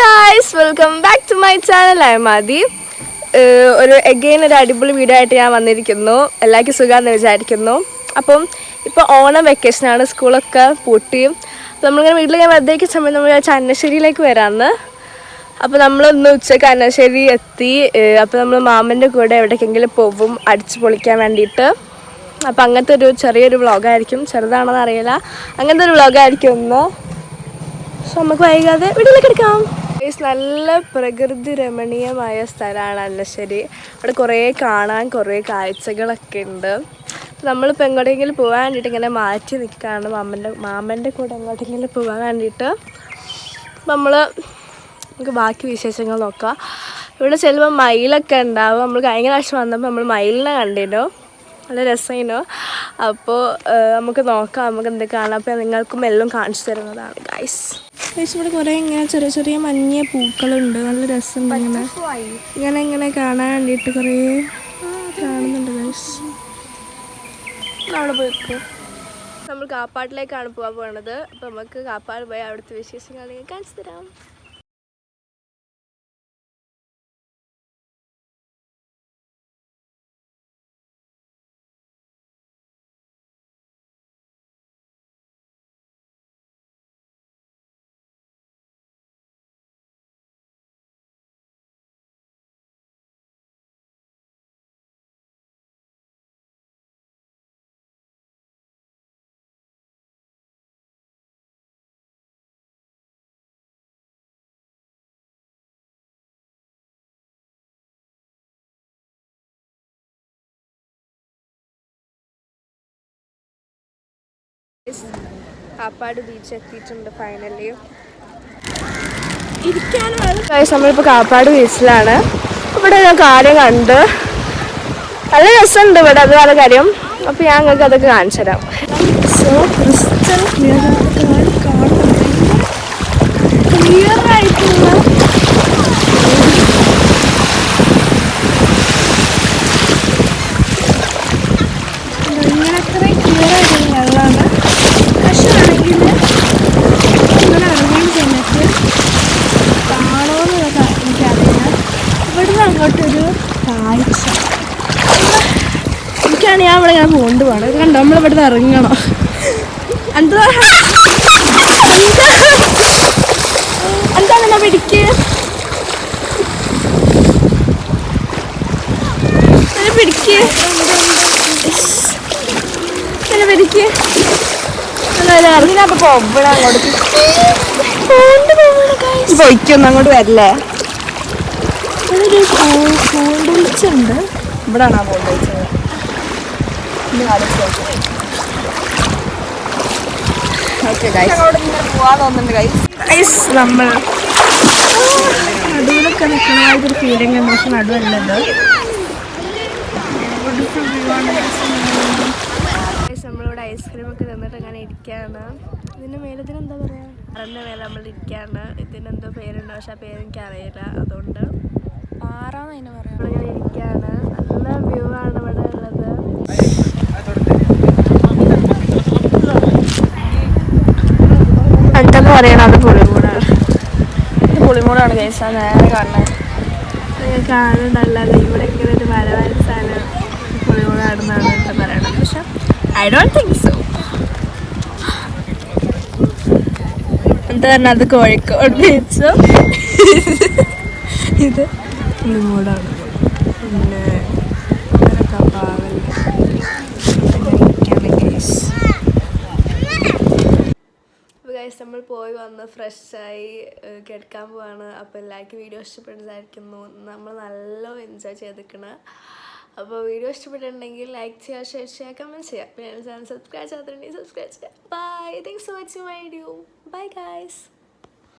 Guys, welcome back to my channel. I'm Aadi. ഒരു അടിപൊളി video ആയിട്ട് ഞാൻ വന്നിരിക്കുന്നു. എല്ലാവർക്കും സുഖമാണെന്ന് വിചാരിക്കുന്നു. അപ്പം ഇപ്പോൾ ഓണം വെക്കേഷനാണ്, സ്കൂളൊക്കെ പൂട്ടിയും. നമ്മളിങ്ങനെ വീട്ടിലിങ്ങനെ വെറുതെ സമയം നമ്മൾ ചന്നശ്ശേരിയിലേക്ക് വരാമെന്ന്. അപ്പോൾ നമ്മളൊന്ന് ഉച്ചയ്ക്ക് അന്നശ്ശേരി എത്തി. അപ്പോൾ നമ്മൾ മാമൻ്റെ കൂടെ എവിടേക്കെങ്കിലും പോവും അടിച്ച് പൊളിക്കാൻ വേണ്ടിയിട്ട്. അപ്പോൾ അങ്ങനത്തെ ഒരു ചെറിയൊരു വ്ളോഗായിരിക്കും, ചെറുതാണെന്ന് അറിയില്ല, അങ്ങനത്തെ ഒരു വ്ളോഗായിരിക്കും ഒന്ന്. സോ നമുക്ക് വൈകാതെ വീട്ടിലേക്ക് എടുക്കാം. നല്ല പ്രകൃതി രമണീയമായ സ്ഥലമാണ് അന്നശ്ശേരി. അവിടെ കുറേ കാണാൻ കുറേ കാഴ്ചകളൊക്കെ ഉണ്ട്. നമ്മളിപ്പോൾ എങ്ങോട്ടെങ്കിലും പോകാൻ വേണ്ടിയിട്ട് ഇങ്ങനെ മാറ്റി നിൽക്കുകയാണ് മാമൻ്റെ കൂടെ എങ്ങോട്ടെങ്കിലും പോകാൻ വേണ്ടിയിട്ട്. നമുക്ക് ബാക്കി വിശേഷങ്ങൾ നോക്കാം. ഇവിടെ ചെല്ലുമ്പോൾ മയിലൊക്കെ ഉണ്ടാവും. നമ്മൾ കഴിഞ്ഞ പ്രാവശ്യം വന്നപ്പോൾ നമ്മൾ മയിലിനെ കണ്ടിരുന്നു, നല്ല രസമായിരുന്നു. അപ്പോൾ നമുക്ക് നോക്കാം, നമുക്ക് എന്തൊക്കെ കാണാം. അപ്പോൾ നിങ്ങൾക്കും എല്ലാം കാണിച്ചു തരുന്നതാണ് ഗൈസ്. ഇവിടെ കുറേ ഇങ്ങനെ ചെറിയ ചെറിയ മഞ്ഞ പൂക്കളുണ്ട്, നല്ല രസമുണ്ട്. ഇങ്ങനെ കാണാൻ വേണ്ടിയിട്ട് കുറേ കാണുന്നുണ്ട് ഗൈസ്. അവിടെ പോയിക്കോ. നമ്മൾ കാപ്പാട്ടിലേക്കാണ് പോകാൻ പോകുന്നത്. അപ്പോൾ നമുക്ക് കാപ്പാട് പോയി അവിടുത്തെ വിശേഷങ്ങൾ കാണിച്ചു തരാം. കാപ്പാട് ബീച്ച് എത്തിയിട്ടുണ്ട് ഫൈനലി. നമ്മളിപ്പോൾ കാപ്പാട് ബീച്ചിലാണ്. ഇവിടെ ഞാൻ കാര്യം കണ്ട് നല്ല രസമുണ്ട് ഇവിടെ, അത് വേറെ കാര്യം. അപ്പോൾ ഞാൻ നിങ്ങൾക്ക് അതൊക്കെ കാണിച്ചു തരാം. സോ ക്രിസ്റ്റൽ ക്ലിയർ ആയിട്ടുള്ള ഇങ്ങനെ അത്രയും ക്ലിയർ ആയിട്ടുള്ള വെള്ളമാണ്. പക്ഷെ ആണെങ്കിൽ ഇങ്ങനെ ഇറങ്ങാൻ സമയത്ത് കാണുമെന്ന് എനിക്കറിയില്ല. ഇവിടുന്ന് അങ്ങോട്ടൊരു കാഴ്ച എനിക്കാണ്. ഞാൻ ഇവിടെ ഇങ്ങനെ കൊണ്ടുപോകണം. ഇത് കണ്ടോ, നമ്മളിവിടുന്ന് ഇറങ്ങണം. എന്താ എന്നാ പിടിക്ക് പിടിക്ക് പിടിക്ക് ഇറങ്ങിനപ്പോ ഇവിടെ അങ്ങോട്ട് പൊയ്ക്കൊന്നും അങ്ങോട്ട് വരില്ലേ. ഇവിടെ ഒരു പൂണ്ടുണ്ട്. ഇവിടാണ് ആ പൂണ്ട് വെച്ചത്. പോവാൻ തോന്നുന്നുണ്ട് ഗൈസ്. നമ്മൾ നടുവിലൊക്കെ നിൽക്കണമായിട്ടൊരു ഫീലിംഗ് ഉണ്ട്, പക്ഷെ നടുവല്ലല്ലോ. നമ്മളിവിടെ ഐസ്ക്രീമൊക്കെ തന്നിട്ട് അങ്ങനെ ഇരിക്കുകയാണ്. ഇതിൻ്റെ മേലത്തിന് എന്താ പറയുക, പാറൻ്റെ മേലെ നമ്മൾ ഇരിക്കുകയാണ്. ഇതിനെന്തോ പേരുണ്ട്, പക്ഷെ ആ പേരെനിക്ക് അറിയില്ല. അതുകൊണ്ട് പാറാന്ന് അതിനെ പറയാം. നമ്മളിങ്ങനെ ഇരിക്കുകയാണ്. നല്ല വ്യൂ ആണ് ഇവിടെ ഉള്ളത്. എന്തെന്ന് പറയണം, അത് പുളിമൂടാണ്. ഇത് പുളിമൂടാണ് കേസാ നേരെ കാണുന്നത്. കാണുന്നുണ്ടല്ലാതെ ഇവിടെ ഇങ്ങനെ ഒരു മരവായ സാധനം പുളിമൂടാണെന്നാണ് എന്താ പറയണത്. പക്ഷെ ഐ ഡോണ്ട് തിങ്ക് സോ. എന്താ പറഞ്ഞാൽ അത് കോഴിക്കോട് ബീച്ച്, ഇത് പുളിമൂടാണ്. പിന്നെ നമ്മൾ പോയി വന്ന് ഫ്രഷായി കിടക്കാൻ പോവാണ്. അപ്പോൾ എല്ലാവർക്കും വീഡിയോ ഇഷ്ടപ്പെട്ടതായിരിക്കുന്നു. നമ്മൾ നല്ല എൻജോയ് ചെയ്തിരിക്കണം. അപ്പോൾ വീഡിയോ ഇഷ്ടപ്പെട്ടിട്ടുണ്ടെങ്കിൽ ലൈക്ക് ചെയ്യുക, ഷെയർ ചെയ്യുക, കമൻറ്റ് ചെയ്യുക. പിന്നെ ചാനൽ സബ്സ്ക്രൈബ് ചെയ്യാത്തിട്ടുണ്ടെങ്കിൽ സബ്സ്ക്രൈബ് ചെയ്യുക. Bye. Thanks for watching my video. Bye guys.